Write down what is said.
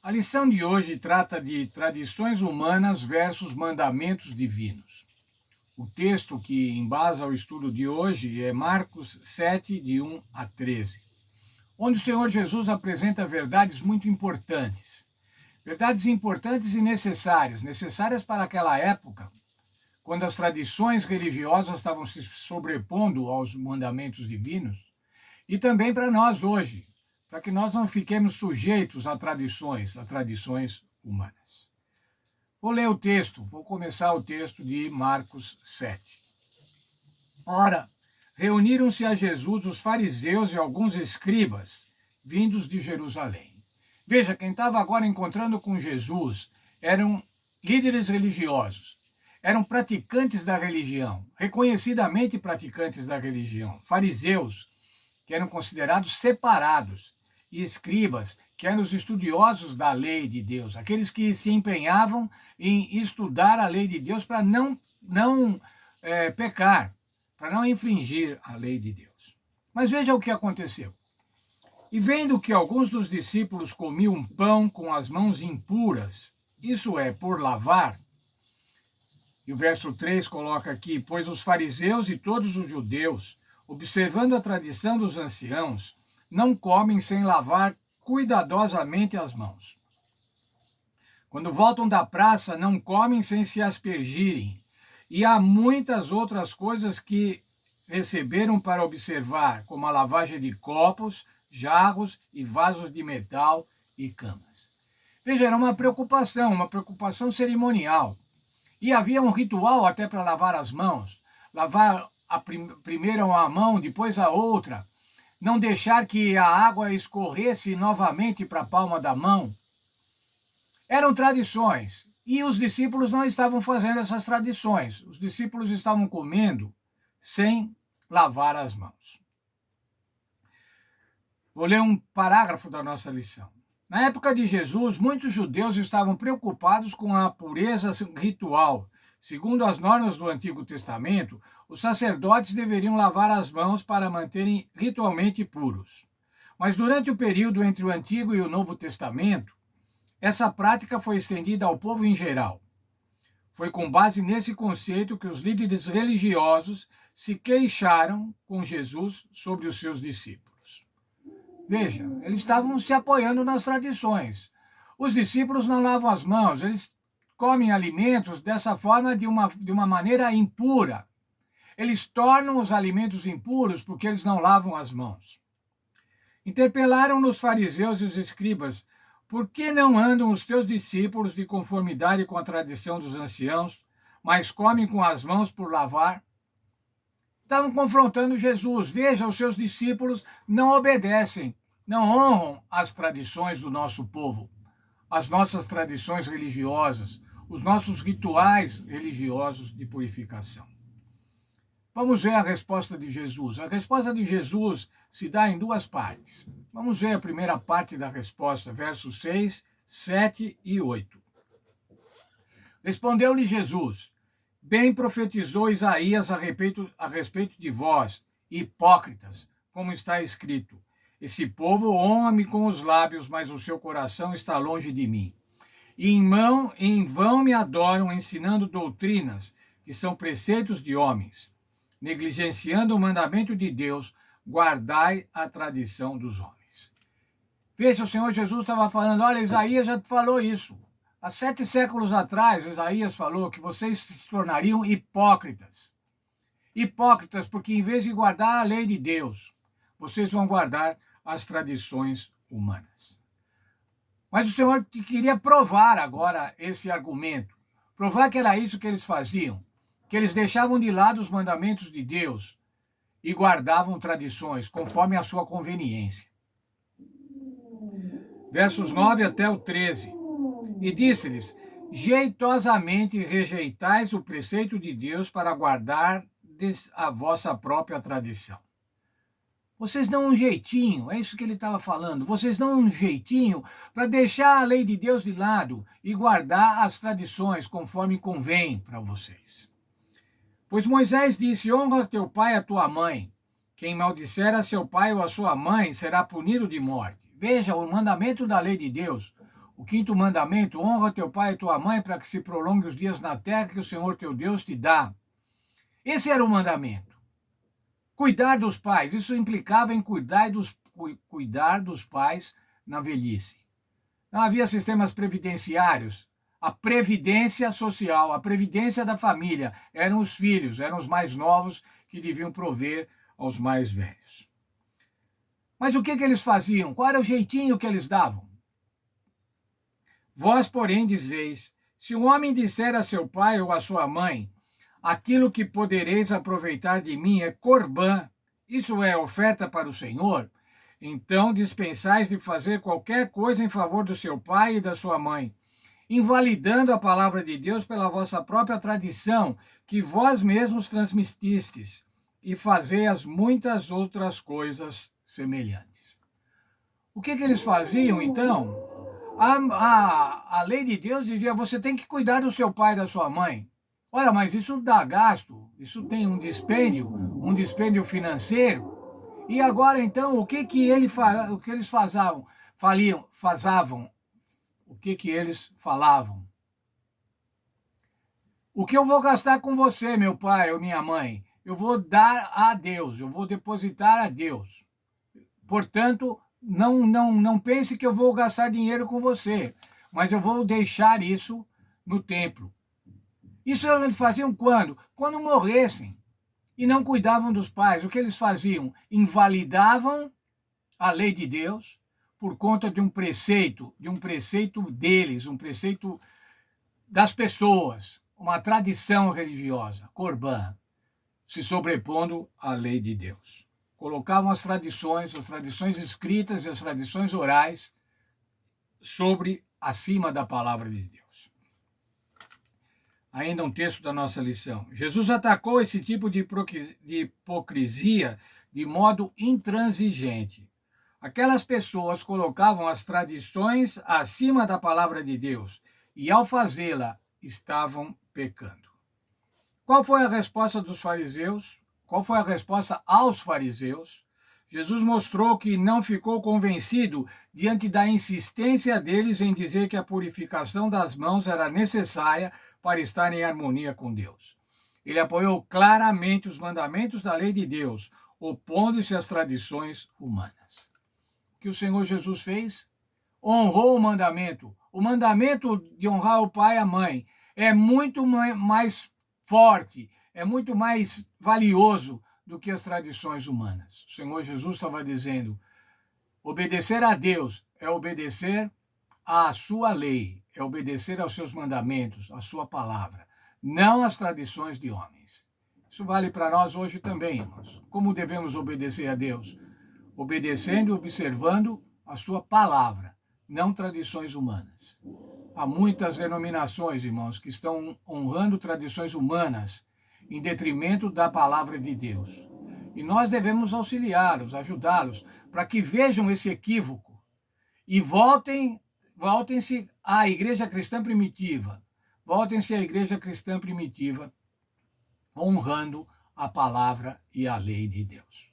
A lição de hoje trata de tradições humanas versus mandamentos divinos. O texto que embasa o estudo de hoje é Marcos 7, de 1 a 13, onde o Senhor Jesus apresenta verdades muito importantes. Verdades importantes e necessárias para aquela época, quando as tradições religiosas estavam se sobrepondo aos mandamentos divinos, e também para nós hoje, para que nós não fiquemos sujeitos a tradições humanas. Vou ler o texto, vou começar o texto de Marcos 7. Ora, reuniram-se a Jesus os fariseus e alguns escribas, vindos de Jerusalém. Veja, quem estava agora encontrando com Jesus eram líderes religiosos, eram praticantes da religião, reconhecidamente praticantes da religião, fariseus, que eram considerados separados, e escribas, que eram os estudiosos da lei de Deus, aqueles que se empenhavam em estudar a lei de Deus para não pecar, para não infringir a lei de Deus. Mas veja o que aconteceu. E vendo que alguns dos discípulos comiam pão com as mãos impuras, isso é, por lavar, e o verso 3 coloca aqui, pois os fariseus e todos os judeus, observando a tradição dos anciãos, não comem sem lavar cuidadosamente as mãos. Quando voltam da praça, não comem sem se aspergirem. E há muitas outras coisas que receberam para observar, como a lavagem de copos, jarros e vasos de metal e camas. Veja, era uma preocupação cerimonial. E havia um ritual até para lavar as mãos. Lavar primeiro uma mão, depois a outra. Não deixar que a água escorresse novamente para a palma da mão. Eram tradições. E os discípulos não estavam fazendo essas tradições. Os discípulos estavam comendo sem lavar as mãos. Vou ler um parágrafo da nossa lição. Na época de Jesus, muitos judeus estavam preocupados com a pureza ritual. Segundo as normas do Antigo Testamento, os sacerdotes deveriam lavar as mãos para manterem ritualmente puros. Mas durante o período entre o Antigo e o Novo Testamento, essa prática foi estendida ao povo em geral. Foi com base nesse conceito que os líderes religiosos se queixaram com Jesus sobre os seus discípulos. Veja, eles estavam se apoiando nas tradições. Os discípulos não lavam as mãos, eles comem alimentos dessa forma de uma maneira impura. Eles tornam os alimentos impuros porque eles não lavam as mãos. Interpelaram-nos os fariseus e os escribas: por que não andam os teus discípulos de conformidade com a tradição dos anciãos, mas comem com as mãos por lavar? Estavam confrontando Jesus. Veja, os seus discípulos não obedecem, não honram as tradições do nosso povo, as nossas tradições religiosas, os nossos rituais religiosos de purificação. Vamos ver a resposta de Jesus. A resposta de Jesus se dá em duas partes. Vamos ver a primeira parte da resposta, versos 6, 7 e 8. Respondeu-lhe Jesus: bem profetizou Isaías a respeito de vós, hipócritas, como está escrito: esse povo honra-me com os lábios, mas o seu coração está longe de mim. E em vão me adoram, ensinando doutrinas que são preceitos de homens. Negligenciando o mandamento de Deus, guardai a tradição dos homens. Veja, o Senhor Jesus estava falando, olha, Isaías já falou isso. Há 7 séculos atrás, Isaías falou que vocês se tornariam hipócritas. Hipócritas porque, em vez de guardar a lei de Deus, vocês vão guardar as tradições humanas. Mas o Senhor queria provar agora esse argumento. Provar que era isso que eles faziam. Que eles deixavam de lado os mandamentos de Deus e guardavam tradições conforme a sua conveniência. Versos 9 até o 13. E disse-lhes: jeitosamente rejeitais o preceito de Deus para guardardes a vossa própria tradição. Vocês dão um jeitinho, é isso que ele estava falando, vocês dão um jeitinho para deixar a lei de Deus de lado e guardar as tradições conforme convém para vocês. Pois Moisés disse: honra teu pai e a tua mãe. Quem maldisser a seu pai ou a sua mãe será punido de morte. Veja, o mandamento da lei de Deus, O quinto mandamento: honra teu pai e tua mãe para que se prolongue os dias na terra que o Senhor teu Deus te dá. Esse era o mandamento. Cuidar dos pais, isso implicava em cuidar dos pais na velhice. Não havia sistemas previdenciários. A previdência social, a previdência da família, eram os filhos, eram os mais novos que deviam prover aos mais velhos. Mas o que eles faziam? Qual era o jeitinho que eles davam? Vós, porém, dizeis: se um homem disser a seu pai ou a sua mãe, aquilo que podereis aproveitar de mim é corbã, isso é oferta para o Senhor, então dispensais de fazer qualquer coisa em favor do seu pai e da sua mãe, invalidando a palavra de Deus pela vossa própria tradição, que vós mesmos transmitistes, e fazei as muitas outras coisas semelhantes. O que eles faziam, então? A lei de Deus dizia: você tem que cuidar do seu pai e da sua mãe. Olha, mas isso dá gasto, isso tem um dispêndio financeiro. E agora, então, o que eles fazavam? O que eles falavam? O que eu vou gastar com você, meu pai ou minha mãe? Eu vou dar a Deus, eu vou depositar a Deus. Portanto, não pense que eu vou gastar dinheiro com você, mas eu vou deixar isso no templo. Isso eles faziam quando? Quando morressem e não cuidavam dos pais. O que eles faziam? Invalidavam a lei de Deus por conta de um preceito deles, um preceito das pessoas, uma tradição religiosa, corbã, se sobrepondo à lei de Deus. Colocavam as tradições escritas e as tradições orais acima da palavra de Deus. Ainda um texto da nossa lição. Jesus atacou esse tipo de hipocrisia de modo intransigente. Aquelas pessoas colocavam as tradições acima da palavra de Deus e, ao fazê-la, estavam pecando. Qual foi a resposta dos fariseus? Qual foi a resposta aos fariseus? Jesus mostrou que não ficou convencido diante da insistência deles em dizer que a purificação das mãos era necessária para estar em harmonia com Deus. Ele apoiou claramente os mandamentos da lei de Deus, opondo-se às tradições humanas. O que o Senhor Jesus fez? Honrou o mandamento. O mandamento de honrar o pai e a mãe é muito mais forte, é muito mais valioso do que as tradições humanas. O Senhor Jesus estava dizendo: obedecer a Deus é obedecer à sua lei, é obedecer aos seus mandamentos, à sua palavra, não às tradições de homens. Isso vale para nós hoje também, irmãos. Como devemos obedecer a Deus? Obedecendo e observando a sua palavra, não tradições humanas. Há muitas denominações, irmãos, que estão honrando tradições humanas em detrimento da palavra de Deus. E nós devemos auxiliá-los, ajudá-los, para que vejam esse equívoco e voltem-se à igreja cristã primitiva. Voltem-se à igreja cristã primitiva, honrando a palavra e a lei de Deus.